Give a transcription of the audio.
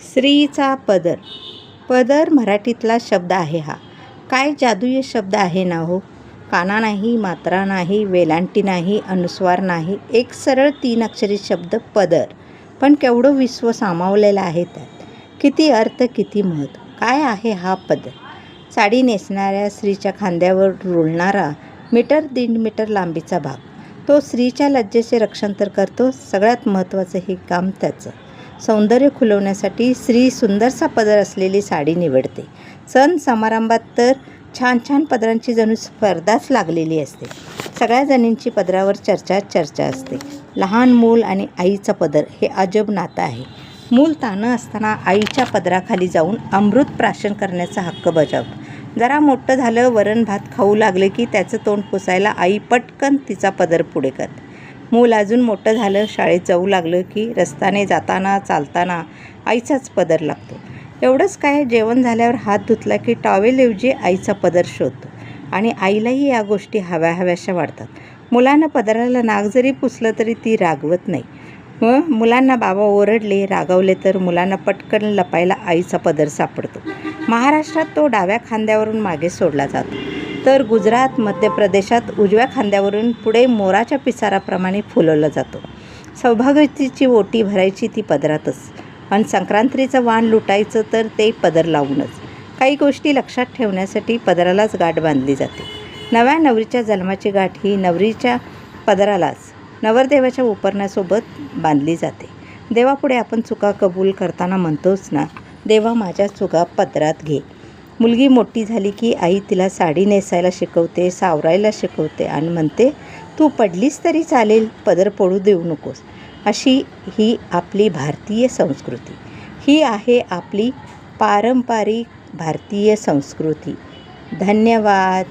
स्त्रीचा पदर. पदर मराठीतला शब्द आहे हा. काय जादुई शब्द आहे ना हो. काना नाही, मात्रा नाही, वेलांटी नाही, अनुस्वार नाही. एक सरळ 3 अक्षरी शब्द पदर. पण केवढं विश्व सामावलेलं आहे त्यात. किती अर्थ, किती महत्त्व. काय आहे हा पदर? साडी नेसणाऱ्या स्त्रीच्या खांद्यावर रुळणारा मीटर दीड मीटर लांबीचा भाग. तो स्त्रीच्या लज्जेचे रक्षण तर करतो. सगळ्यात महत्त्वाचं हे काम त्याचं. सौंदर्य खुलवण्यासाठी स्त्री सुंदरसा पदर असलेली साडी निवडते. सण समारंभात तर छान छान पदरांची जणू स्पर्धाच लागलेली असते. सगळ्या जणींची पदरावर चर्चा असते. लहान मूल आणि आईचा पदर हे अजब नातं आहे. मूल तानं असताना आईच्या पदराखाली जाऊन अमृत प्राशन करण्याचा हक्क बजावतं. जरा मोठं झालं, वरण भात खाऊ लागले की त्याचं तोंड पुसायला आई पटकन तिचा पदर पुढे करते. मूल अजून मोठं झालं, शाळेत जाऊ लागलं की रस्त्याने जाताना चालताना आईचाच पदर लागतो. एवढंच काय, जेवण झाल्यावर हात धुतला की टॉवेलऐवजी आईचा पदर शोधतो. आणि आईलाही या गोष्टी हव्याशा वाटतात. मुलांना पदराला नाक जरी पुसलं तरी ती रागवत नाही. मुलांना बाबा ओरडले, रागावले तर मुलांना पटकन लपायला आईचा पदर सापडतो. महाराष्ट्रात तो डाव्या खांद्यावरून मागे सोडला जातो, तर गुजरात, मध्य प्रदेशात उजव्या खांद्यावरून पुढे मोराच्या पिसाराप्रमाणे फुलवला जातो. सौभाग्याची ओटी भरायची ती पदरातच, आणि संक्रांतीचं वाण लुटायचं तर ते पदर लावूनच. काही गोष्टी लक्षात ठेवण्यासाठी पदरालाच गाठ बांधली जाते. नव्या नवरीच्या जन्माची गाठ ही नवरीच्या पदरालाच नवरदेवाच्या उपरण्यासोबत बांधली जाते. देवापुढे आपण चुका कबूल करताना म्हणतोच ना, देवा माझ्या चुका पदरात घे. मुलगी मोठी झाली की आई तिला साडी नेसायला शिकवते, सावरायला शिकवते आणि म्हणते, तू पडलीस तरी चालेल, पदर पडू देऊ नकोस. अशी ही आपली भारतीय संस्कृती. ही आहे आपली पारंपरिक भारतीय संस्कृती. धन्यवाद.